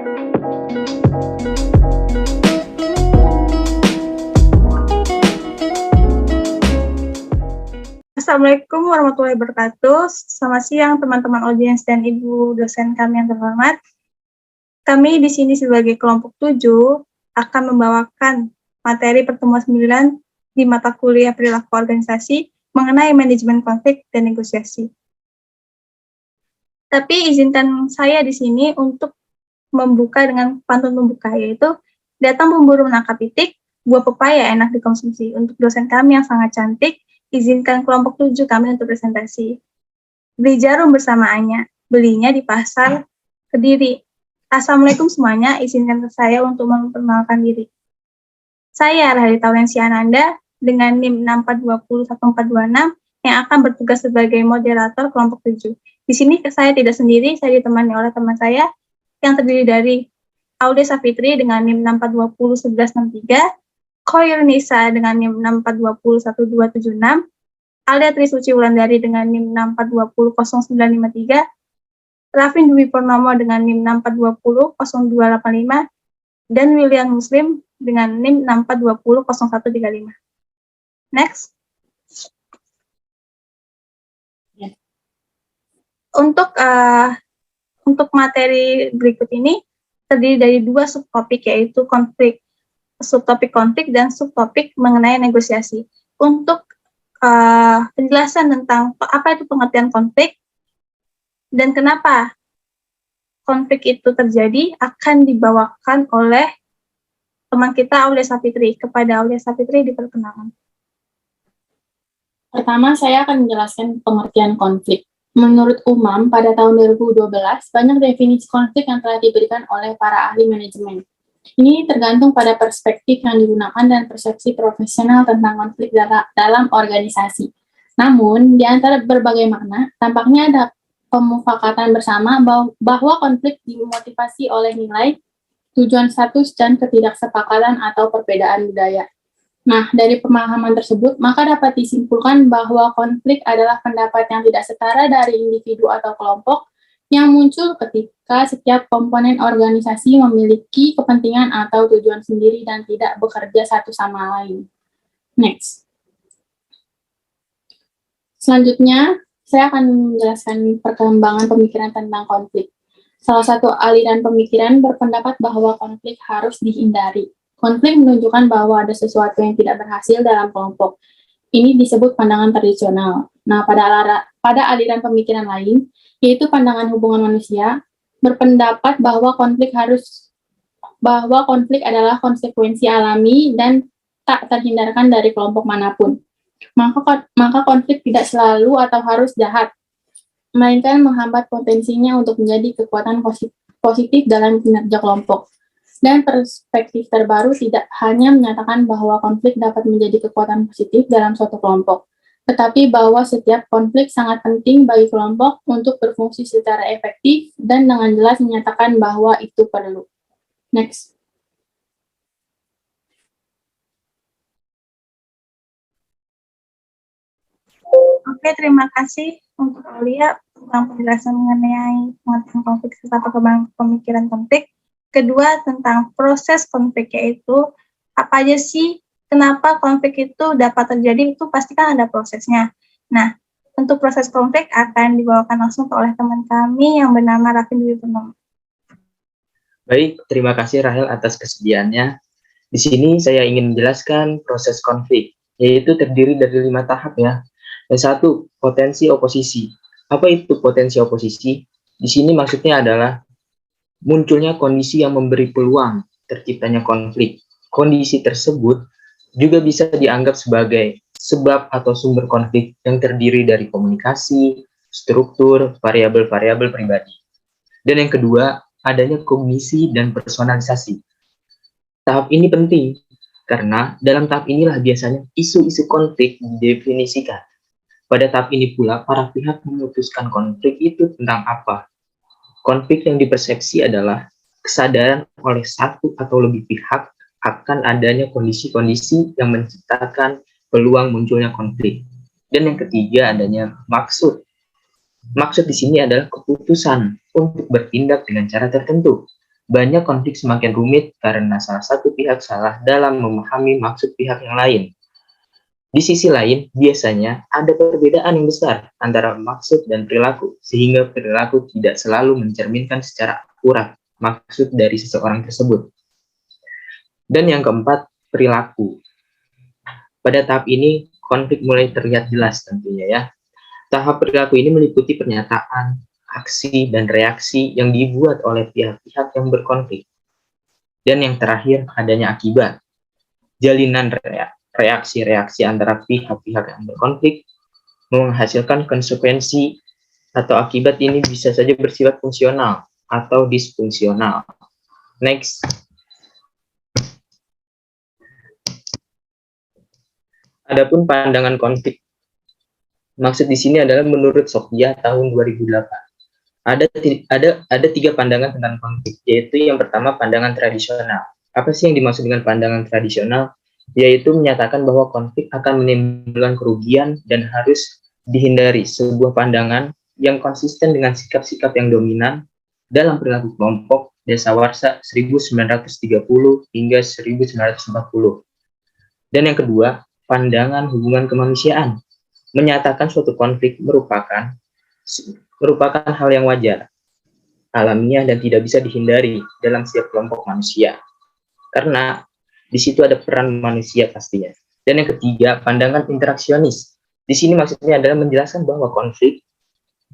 Assalamualaikum warahmatullahi wabarakatuh. Selamat siang teman-teman audiens dan ibu dosen kami yang terhormat. Kami di sini sebagai kelompok 7 akan membawakan materi pertemuan 9 di mata kuliah perilaku organisasi mengenai manajemen konflik dan negosiasi. Tapi izinkan saya di sini untuk membuka dengan pantun pembuka, yaitu datang pemburu menangkap itik, buah pepaya enak dikonsumsi. Untuk dosen kami yang sangat cantik, izinkan kelompok 7 kami untuk presentasi. Beli jarum bersamaannya, belinya di pasar Kediri. Assalamualaikum semuanya, izinkan saya untuk memperkenalkan diri. Saya Raheli Taulensi Ananda dengan NIM 6420146 yang akan bertugas sebagai moderator kelompok 7. Di sini saya tidak sendiri, saya ditemani oleh teman saya yang terdiri dari Aude Safitri dengan NIM 6421163, Khoir Nisa dengan NIM 6420126, Alda Trisuci Wulandari dengan NIM 642000953, Rafin Dwi Purnomo dengan NIM 642000285, dan William Muslim dengan NIM 642000135. Next. Untuk materi berikut ini terdiri dari 2 subtopik, yaitu subtopik konflik dan subtopik mengenai negosiasi. Untuk penjelasan tentang apa itu pengertian konflik dan kenapa konflik itu terjadi akan dibawakan oleh teman kita Aulia Safitri. Kepada Aulia Safitri diperkenalkan. Pertama, saya akan menjelaskan pengertian konflik. Menurut UMAM, pada tahun 2012, banyak definisi konflik yang telah diberikan oleh para ahli manajemen. Ini tergantung pada perspektif yang digunakan dan persepsi profesional tentang konflik dalam organisasi. Namun, di antara berbagai makna, tampaknya ada pemufakatan bersama bahwa konflik dimotivasi oleh nilai, tujuan status, dan ketidaksepakatan atau perbedaan budaya. Nah, dari pemahaman tersebut, maka dapat disimpulkan bahwa konflik adalah pendapat yang tidak setara dari individu atau kelompok yang muncul ketika setiap komponen organisasi memiliki kepentingan atau tujuan sendiri dan tidak bekerja satu sama lain. Next. Selanjutnya, saya akan menjelaskan perkembangan pemikiran tentang konflik. Salah satu aliran pemikiran berpendapat bahwa konflik harus dihindari. Konflik menunjukkan bahwa ada sesuatu yang tidak berhasil dalam kelompok. Ini disebut pandangan tradisional. Nah, pada aliran pemikiran lain, yaitu pandangan hubungan manusia, berpendapat bahwa konflik adalah konsekuensi alami dan tak terhindarkan dari kelompok manapun. Maka konflik tidak selalu atau harus jahat, melainkan menghambat potensinya untuk menjadi kekuatan positif dalam kinerja kelompok. Dan perspektif terbaru tidak hanya menyatakan bahwa konflik dapat menjadi kekuatan positif dalam suatu kelompok, tetapi bahwa setiap konflik sangat penting bagi kelompok untuk berfungsi secara efektif dan dengan jelas menyatakan bahwa itu perlu. Next. Oke, terima kasih untuk Aulia tentang penjelasan mengenai pengertian konflik serta perkembangan pemikiran konflik. Kedua, tentang proses konflik, yaitu apa aja sih, kenapa konflik itu dapat terjadi, itu pasti kan ada prosesnya. Nah, untuk proses konflik akan dibawakan langsung oleh teman kami yang bernama Rafin Dwi Purnomo. Baik, terima kasih Rahel atas kesediaannya. Di sini saya ingin menjelaskan proses konflik, yaitu terdiri dari 5 tahap ya. Yang 1, potensi oposisi. Apa itu potensi oposisi? Di sini maksudnya adalah munculnya kondisi yang memberi peluang terciptanya konflik. Kondisi tersebut juga bisa dianggap sebagai sebab atau sumber konflik yang terdiri dari komunikasi, struktur, variabel-variabel pribadi. Dan yang kedua, adanya kognisi dan personalisasi. Tahap ini penting karena dalam tahap inilah biasanya isu-isu konflik didefinisikan. Pada tahap ini pula, para pihak memutuskan konflik itu tentang apa. Konflik yang dipersepsi adalah kesadaran oleh satu atau lebih pihak akan adanya kondisi-kondisi yang menciptakan peluang munculnya konflik. Dan yang ketiga, adanya maksud. Maksud di sini adalah keputusan untuk bertindak dengan cara tertentu. Banyak konflik semakin rumit karena salah satu pihak salah dalam memahami maksud pihak yang lain. Di sisi lain, biasanya ada perbedaan yang besar antara maksud dan perilaku, sehingga perilaku tidak selalu mencerminkan secara akurat maksud dari seseorang tersebut. Dan yang keempat, perilaku. Pada tahap ini, konflik mulai terlihat jelas tentunya ya. Tahap perilaku ini meliputi pernyataan, aksi, dan reaksi yang dibuat oleh pihak-pihak yang berkonflik. Dan yang terakhir, adanya akibat. Jalinan reaksi-reaksi antara pihak-pihak yang berkonflik menghasilkan konsekuensi atau akibat ini bisa saja bersifat fungsional atau disfungsional. Next. Adapun pandangan konflik. Maksud di sini adalah menurut Sofia tahun 2008. Ada 3 pandangan tentang konflik, yaitu yang pertama pandangan tradisional. Apa sih yang dimaksud dengan pandangan tradisional? Yaitu menyatakan bahwa konflik akan menimbulkan kerugian dan harus dihindari, sebuah pandangan yang konsisten dengan sikap-sikap yang dominan dalam perilaku kelompok dasawarsa 1930 hingga 1940. Dan yang kedua, pandangan hubungan kemanusiaan, menyatakan suatu konflik merupakan hal yang wajar, alamiah, dan tidak bisa dihindari dalam setiap kelompok manusia. Karena di situ ada peran manusia pastinya. Dan yang ketiga, pandangan interaksionis. Di sini maksudnya adalah menjelaskan bahwa konflik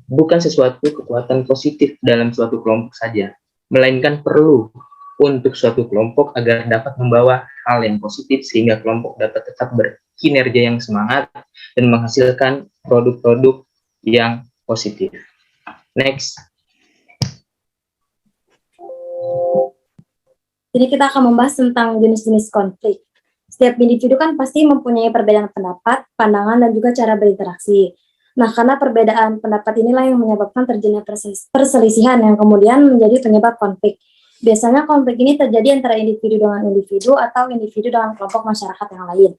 bukan sesuatu kekuatan positif dalam suatu kelompok saja, melainkan perlu untuk suatu kelompok agar dapat membawa hal yang positif sehingga kelompok dapat tetap berkinerja yang semangat dan menghasilkan produk-produk yang positif. Next. Jadi kita akan membahas tentang jenis-jenis konflik. Setiap individu kan pasti mempunyai perbedaan pendapat, pandangan, dan juga cara berinteraksi. Nah, karena perbedaan pendapat inilah yang menyebabkan terjadinya perselisihan yang kemudian menjadi penyebab konflik. Biasanya konflik ini terjadi antara individu dengan individu atau individu dengan kelompok masyarakat yang lain.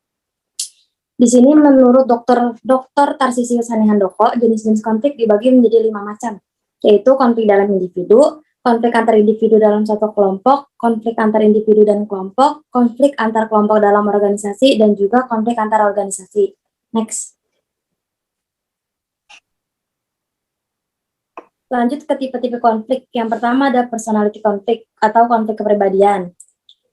Di sini menurut Dr. Tarsisius Hanihandoko, jenis-jenis konflik dibagi menjadi 5 macam, yaitu konflik dalam individu, konflik antar individu dalam satu kelompok, konflik antar individu dan kelompok, konflik antar kelompok dalam organisasi, dan juga konflik antar organisasi. Next. Lanjut ke tipe-tipe konflik. Yang pertama ada personality konflik atau konflik kepribadian.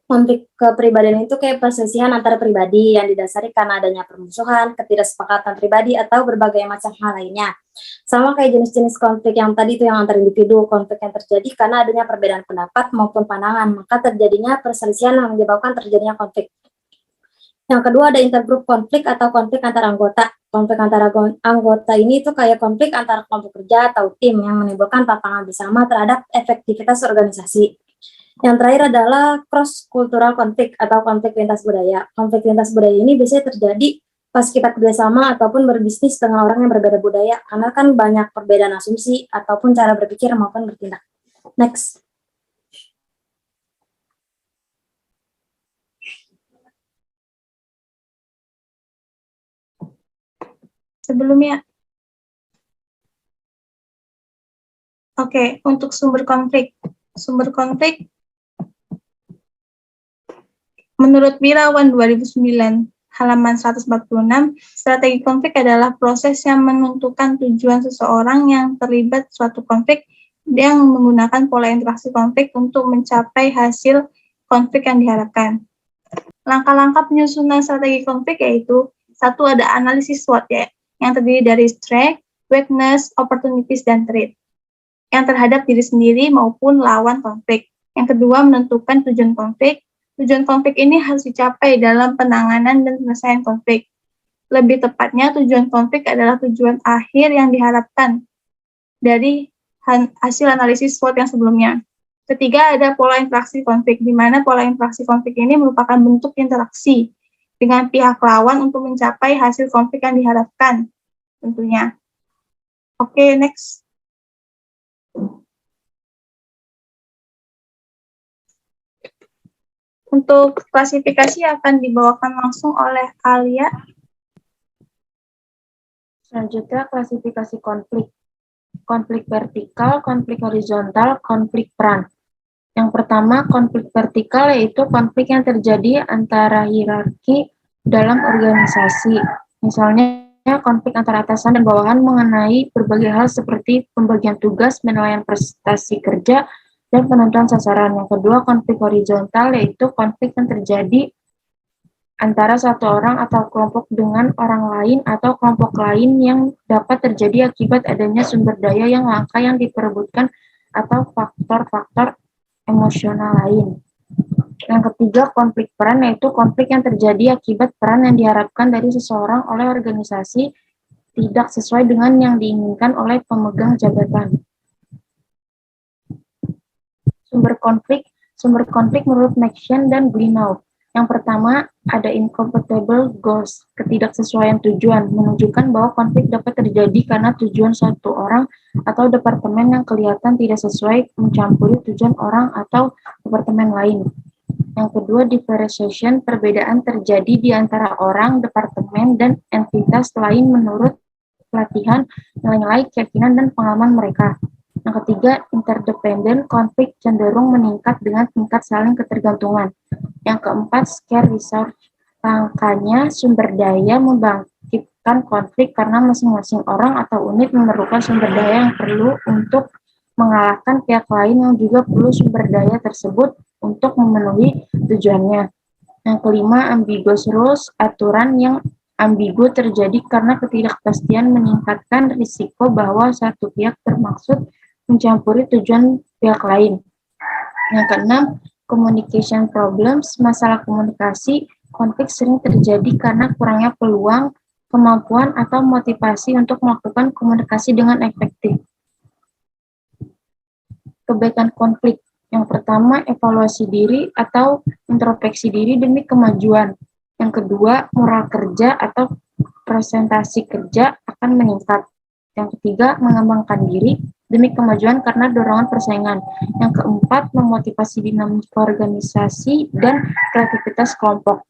Konflik kepribadian itu kayak perselisihan antara pribadi yang didasari karena adanya permusuhan, ketidaksepakatan pribadi, atau berbagai macam hal lainnya. Sama kayak jenis-jenis konflik yang tadi itu yang antar individu, konflik yang terjadi karena adanya perbedaan pendapat maupun pandangan, maka terjadinya perselisihan yang menyebabkan terjadinya konflik. Yang kedua ada intergroup konflik atau konflik antar anggota. Konflik antara anggota ini itu kayak konflik antara kelompok kerja atau tim yang menimbulkan tantangan bersama terhadap efektivitas organisasi. Yang terakhir adalah cross-cultural konflik atau konflik lintas budaya. Konflik lintas budaya ini biasanya terjadi pas kita kerjasama ataupun berbisnis dengan orang yang berbeda budaya, karena kan banyak perbedaan asumsi ataupun cara berpikir maupun bertindak. Next. Sebelumnya, oke, untuk sumber konflik. Sumber konflik menurut Wirawan 2009 halaman 146, strategi konflik adalah proses yang menentukan tujuan seseorang yang terlibat suatu konflik yang menggunakan pola interaksi konflik untuk mencapai hasil konflik yang diharapkan. Langkah-langkah penyusunan strategi konflik yaitu, 1 ada analisis SWOT ya, yang terdiri dari strength, weakness, opportunities, dan threat yang terhadap diri sendiri maupun lawan konflik. Yang kedua, menentukan tujuan konflik. Tujuan konflik ini harus dicapai dalam penanganan dan penyelesaian konflik. Lebih tepatnya, tujuan konflik adalah tujuan akhir yang diharapkan dari hasil analisis SWOT yang sebelumnya. Ketiga, ada pola interaksi konflik, di mana pola interaksi konflik ini merupakan bentuk interaksi dengan pihak lawan untuk mencapai hasil konflik yang diharapkan, tentunya. Oke, next. Untuk klasifikasi akan dibawakan langsung oleh Alia. Selanjutnya klasifikasi konflik. Konflik vertikal, konflik horizontal, konflik peran. Yang pertama, konflik vertikal yaitu konflik yang terjadi antara hierarki dalam organisasi. Misalnya, konflik antara atasan dan bawahan mengenai berbagai hal seperti pembagian tugas, penilaian prestasi kerja, dan penentuan sasaran. Yang kedua, konflik horizontal yaitu konflik yang terjadi antara satu orang atau kelompok dengan orang lain atau kelompok lain yang dapat terjadi akibat adanya sumber daya yang langka yang diperebutkan atau faktor-faktor emosional lain. Yang ketiga, konflik peran yaitu konflik yang terjadi akibat peran yang diharapkan dari seseorang oleh organisasi tidak sesuai dengan yang diinginkan oleh pemegang jabatan. Sumber konflik menurut Maxian dan Blinau. Yang pertama, ada incompatible goals, ketidaksesuaian tujuan, menunjukkan bahwa konflik dapat terjadi karena tujuan satu orang atau departemen yang kelihatan tidak sesuai mencampuri tujuan orang atau departemen lain. Yang kedua, differentiation, perbedaan terjadi di antara orang, departemen, dan entitas lain menurut pelatihan, nilai-nilai, keyakinan, dan pengalaman mereka. Yang ketiga, interdependent, konflik cenderung meningkat dengan tingkat saling ketergantungan. Yang keempat, scarce resource, langkanya sumber daya membangkitkan konflik karena masing-masing orang atau unit memerlukan sumber daya yang perlu untuk mengalahkan pihak lain yang juga perlu sumber daya tersebut untuk memenuhi tujuannya. Yang kelima, ambiguous rules, aturan yang ambigu terjadi karena ketidakpastian meningkatkan risiko bahwa satu pihak bermaksud mencampuri tujuan pihak lain. Yang keenam, communication problems, masalah komunikasi, konflik sering terjadi karena kurangnya peluang, kemampuan, atau motivasi untuk melakukan komunikasi dengan efektif. Kebaikan konflik. Yang pertama, evaluasi diri atau introspeksi diri demi kemajuan. Yang kedua, moral kerja atau presentasi kerja akan meningkat. Yang ketiga, mengembangkan diri demi kemajuan karena dorongan persaingan. Yang keempat, memotivasi dinamika organisasi dan kreativitas kelompok.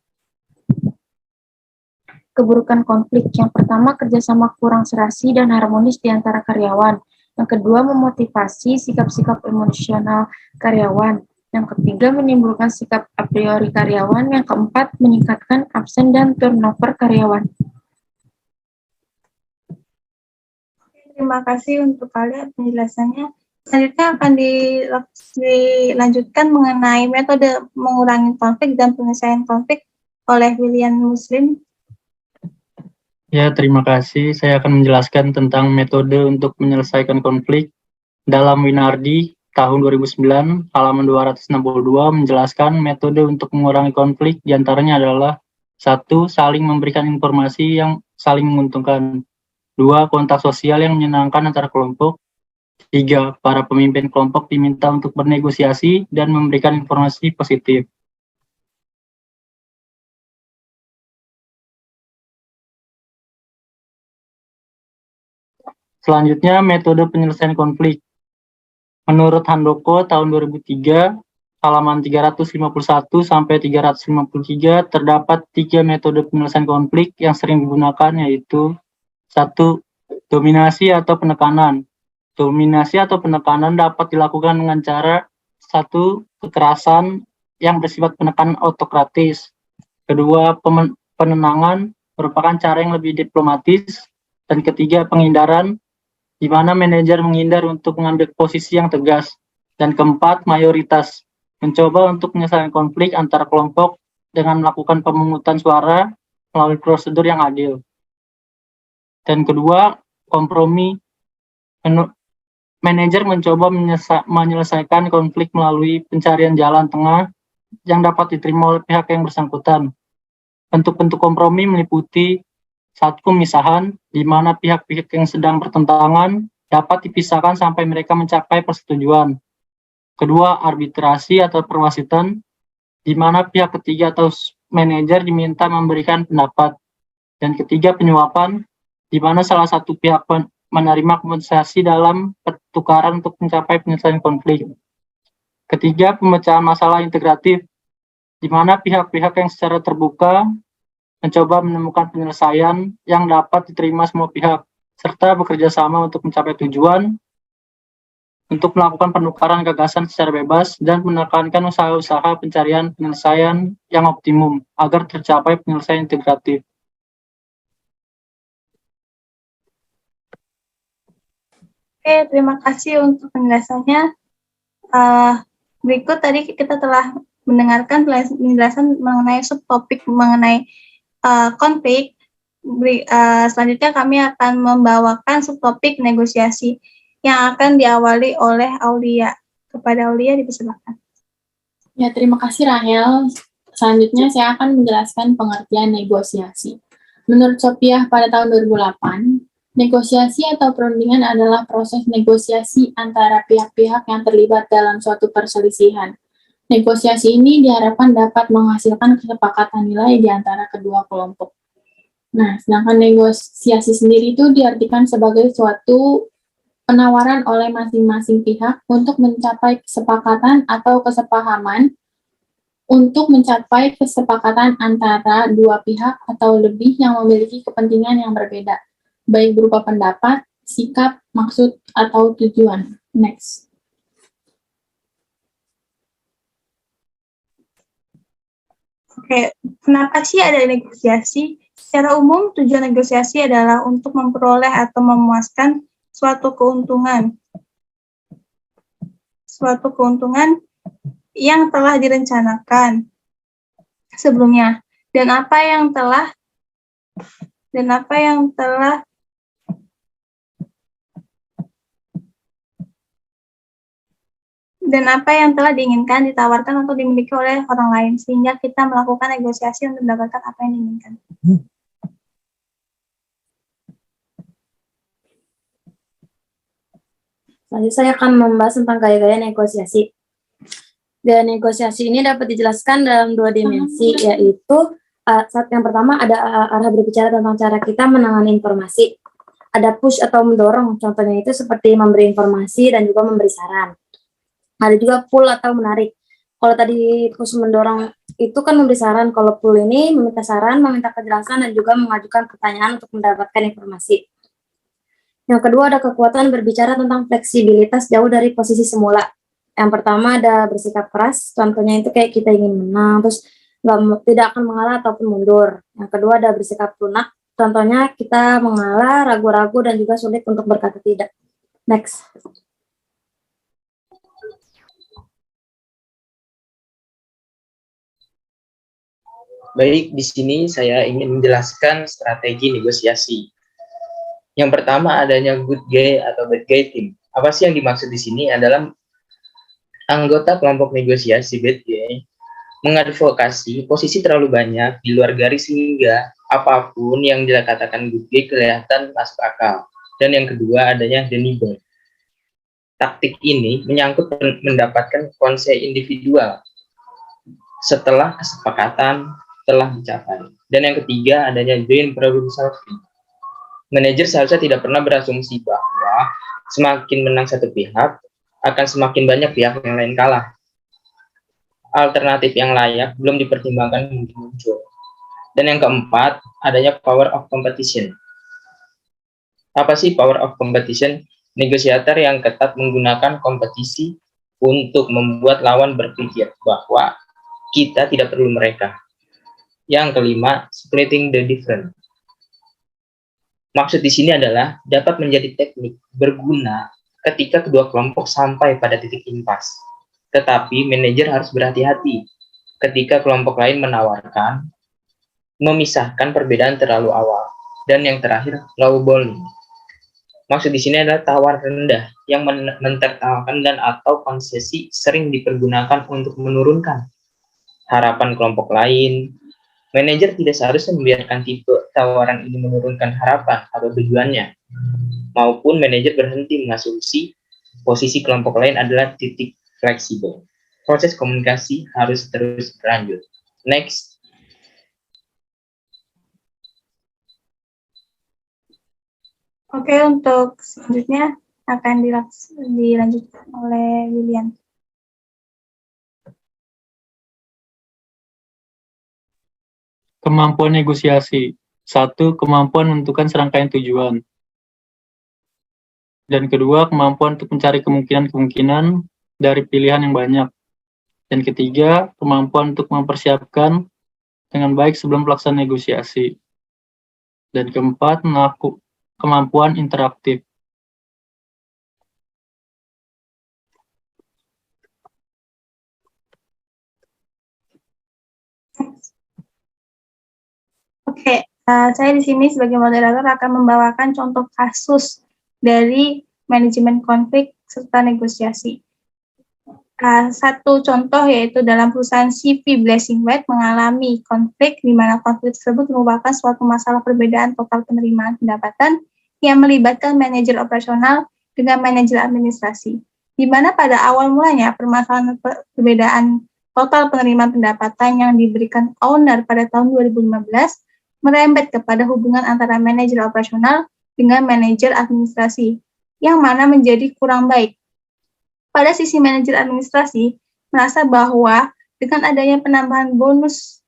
Keburukan konflik. Yang pertama, kerjasama kurang serasi dan harmonis di antara karyawan. Yang kedua, memotivasi sikap-sikap emosional karyawan. Yang ketiga, menimbulkan sikap a priori karyawan. Yang keempat, meningkatkan absen dan turnover karyawan. Terima kasih untuk kalian penjelasannya. Selanjutnya akan dilanjutkan mengenai metode mengurangi konflik dan penyelesaian konflik oleh William Muslim. Ya, terima kasih. Saya akan menjelaskan tentang metode untuk menyelesaikan konflik dalam Winardi tahun 2009, halaman 262 menjelaskan metode untuk mengurangi konflik diantaranya adalah 1. Saling memberikan informasi yang saling menguntungkan. 2. Kontak sosial yang menyenangkan antara kelompok. 3. Para pemimpin kelompok diminta untuk bernegosiasi dan memberikan informasi positif. Selanjutnya, metode penyelesaian konflik. Menurut Handoko tahun 2003, halaman 351 sampai 353 terdapat 3 metode penyelesaian konflik yang sering digunakan, yaitu 1. Dominasi atau penekanan. Dominasi atau penekanan dapat dilakukan dengan cara 1. Kekerasan yang bersifat penekanan autokratis. 2. Penenangan merupakan cara yang lebih diplomatis. Dan 3. Penghindaran, di mana manajer menghindar untuk mengambil posisi yang tegas. Dan 4. Mayoritas, mencoba untuk menyelesaikan konflik antara kelompok dengan melakukan pemungutan suara melalui prosedur yang adil. Dan kedua, kompromi. Manajer mencoba menyelesaikan konflik melalui pencarian jalan tengah yang dapat diterima oleh pihak yang bersangkutan. Bentuk-bentuk kompromi meliputi 1. Pemisahan, di mana pihak-pihak yang sedang bertentangan dapat dipisahkan sampai mereka mencapai persetujuan. 2. Arbitrasi atau perwasitan, di mana pihak ketiga atau manajer diminta memberikan pendapat. Dan 3. Penyuapan, di mana salah satu pihak menerima kompensasi dalam pertukaran untuk mencapai penyelesaian konflik. 3. Pemecahan masalah integratif, di mana pihak-pihak yang secara terbuka mencoba menemukan penyelesaian yang dapat diterima semua pihak, serta bekerja sama untuk mencapai tujuan. untuk melakukan penukaran gagasan secara bebas dan menekankan usaha-usaha pencarian penyelesaian yang optimum agar tercapai penyelesaian integratif. Oke, terima kasih untuk penjelasannya. Berikut tadi kita telah mendengarkan penjelasan mengenai subtopik mengenai konflik. Selanjutnya kami akan membawakan subtopik negosiasi yang akan diawali oleh Aulia. Kepada Aulia dipersilakan. Ya, terima kasih Rahel. Selanjutnya saya akan menjelaskan pengertian negosiasi. Menurut Sophia pada tahun 2008, negosiasi atau perundingan adalah proses negosiasi antara pihak-pihak yang terlibat dalam suatu perselisihan. Negosiasi ini diharapkan dapat menghasilkan kesepakatan nilai di antara kedua kelompok. Nah, sedangkan negosiasi sendiri itu diartikan sebagai suatu penawaran oleh masing-masing pihak untuk mencapai kesepakatan atau kesepahaman untuk mencapai kesepakatan antara dua pihak atau lebih yang memiliki kepentingan yang berbeda, baik berupa pendapat, sikap, maksud, atau tujuan. Next. Oke, kenapa sih ada negosiasi? Secara umum, tujuan negosiasi adalah untuk memperoleh atau memuaskan suatu keuntungan yang telah direncanakan sebelumnya dan apa yang telah diinginkan, ditawarkan atau dimiliki oleh orang lain, sehingga kita melakukan negosiasi untuk mendapatkan apa yang diinginkan. Selanjutnya saya akan membahas tentang gaya-gaya negosiasi. Gaya negosiasi ini dapat dijelaskan dalam dua dimensi, yaitu saat yang pertama ada arah berbicara tentang cara kita menangani informasi. Ada push atau mendorong, contohnya itu seperti memberi informasi dan juga memberi saran. Ada juga pull atau menarik. Kalau tadi push mendorong itu kan memberi saran, kalau pull ini meminta saran, meminta kejelasan, dan juga mengajukan pertanyaan untuk mendapatkan informasi. Yang kedua ada kekuatan berbicara tentang fleksibilitas jauh dari posisi semula. Yang pertama ada bersikap keras, contohnya itu kayak kita ingin menang, terus tidak akan mengalah ataupun mundur. Yang kedua ada bersikap lunak, contohnya kita mengalah, ragu-ragu, dan juga sulit untuk berkata tidak. Next. Baik, di sini saya ingin menjelaskan strategi negosiasi. Yang pertama adanya good guy atau bad guy team. Apa sih yang dimaksud di sini adalah anggota kelompok negosiasi bad guy mengadvokasi posisi terlalu banyak di luar garis sehingga apapun yang dikatakan good guy kelihatan masuk akal. Dan yang kedua adanya deniable. Taktik ini menyangkut mendapatkan konsep individual setelah kesepakatan telah dicapai. Dan yang ketiga adanya joint problem solving. Manajer seharusnya tidak pernah berasumsi bahwa semakin menang satu pihak, akan semakin banyak pihak yang lain kalah. Alternatif yang layak belum dipertimbangkan muncul. Dan yang keempat, adanya power of competition. Apa sih power of competition? Negosiator yang ketat menggunakan kompetisi untuk membuat lawan berpikir bahwa kita tidak perlu mereka. Yang kelima, splitting the difference. Maksud di sini adalah dapat menjadi teknik berguna ketika kedua kelompok sampai pada titik impas. Tetapi manajer harus berhati-hati ketika kelompok lain menawarkan memisahkan perbedaan terlalu awal. Dan yang terakhir, lowballing. Maksud di sini adalah tawar rendah yang mentertawakan dan atau konsesi sering dipergunakan untuk menurunkan harapan kelompok lain. Manajer tidak seharusnya membiarkan tipe tawaran ini menurunkan harapan atau tujuannya, maupun manajer berhenti mengasumsi posisi kelompok lain adalah titik fleksibel. Proses komunikasi harus terus berlanjut. Next. Oke, untuk selanjutnya akan dilanjutkan oleh Lilian. Kemampuan negosiasi. 1. Kemampuan menentukan serangkaian tujuan. Dan kedua, kemampuan untuk mencari kemungkinan-kemungkinan dari pilihan yang banyak. Dan ketiga, kemampuan untuk mempersiapkan dengan baik sebelum pelaksanaan negosiasi. Dan keempat, kemampuan interaktif. Oke, saya di sini sebagai moderator akan membawakan contoh kasus dari manajemen konflik serta negosiasi. Satu contoh yaitu dalam perusahaan CV Blessing Wet mengalami konflik di mana konflik tersebut merupakan suatu masalah perbedaan total penerimaan pendapatan yang melibatkan manajer operasional dengan manajer administrasi. Di mana pada awal mulanya permasalahan perbedaan total penerimaan pendapatan yang diberikan owner pada tahun 2015 merembet kepada hubungan antara manajer operasional dengan manajer administrasi, yang mana menjadi kurang baik. Pada sisi manajer administrasi, merasa bahwa dengan adanya penambahan bonus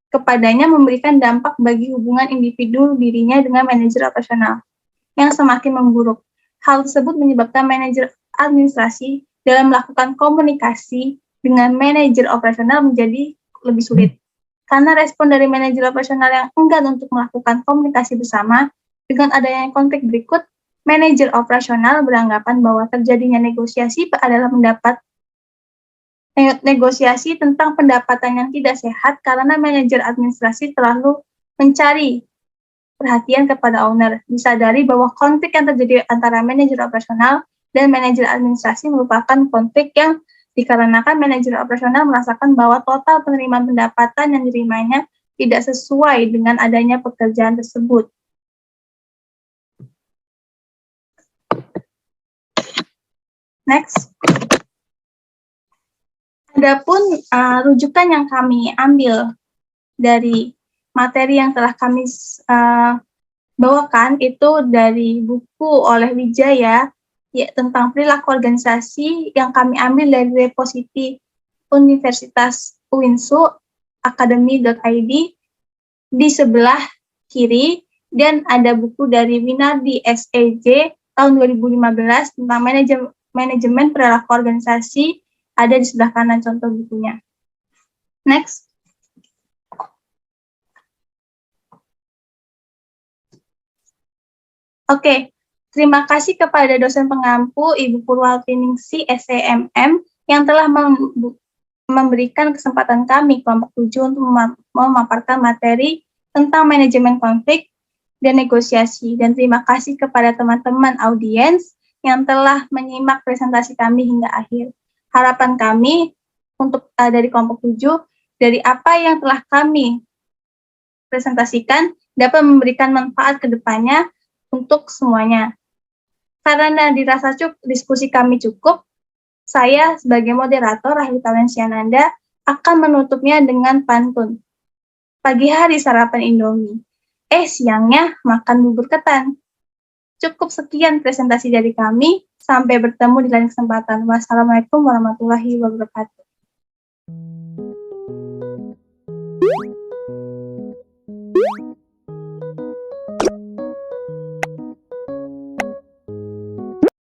kepadanya memberikan dampak bagi hubungan individu dirinya dengan manajer operasional yang semakin memburuk. Hal tersebut menyebabkan manajer administrasi dalam melakukan komunikasi dengan manajer operasional menjadi lebih sulit. Karena respon dari manajer operasional yang enggan untuk melakukan komunikasi bersama, dengan adanya konflik berikut, manajer operasional beranggapan bahwa terjadinya negosiasi adalah negosiasi tentang pendapatan yang tidak sehat karena manajer administrasi terlalu mencari perhatian kepada owner. Disadari bahwa konflik yang terjadi antara manajer operasional dan manajer administrasi merupakan konflik yang dikarenakan manajer operasional merasakan bahwa total penerimaan pendapatan yang diterimanya tidak sesuai dengan adanya pekerjaan tersebut. Next. Adapun rujukan yang kami ambil dari materi yang telah kami bawakan itu dari buku oleh Wijaya ya, tentang perilaku organisasi yang kami ambil dari repository Universitas UINSU academy.id di sebelah kiri, dan ada buku dari Winardi SEJ tahun 2015 tentang manajemen perilaku organisasi ada di sebelah kanan contoh bukunya. Next. Oke, terima kasih kepada dosen pengampu Ibu Purwaltiningsi SEMM yang telah memberikan kesempatan kami kelompok 7 untuk memaparkan materi tentang manajemen konflik dan negosiasi. Dan terima kasih kepada teman-teman audiens yang telah menyimak presentasi kami hingga akhir. Harapan kami untuk dari kelompok 7, dari apa yang telah kami presentasikan dapat memberikan manfaat ke depannya untuk semuanya. Karena dirasa diskusi kami cukup, saya sebagai moderator Rahel Tawensiananda akan menutupnya dengan pantun. Pagi hari sarapan Indomie, siangnya makan bubur ketan. Cukup sekian presentasi dari kami, sampai bertemu di lain kesempatan. Wassalamualaikum warahmatullahi wabarakatuh.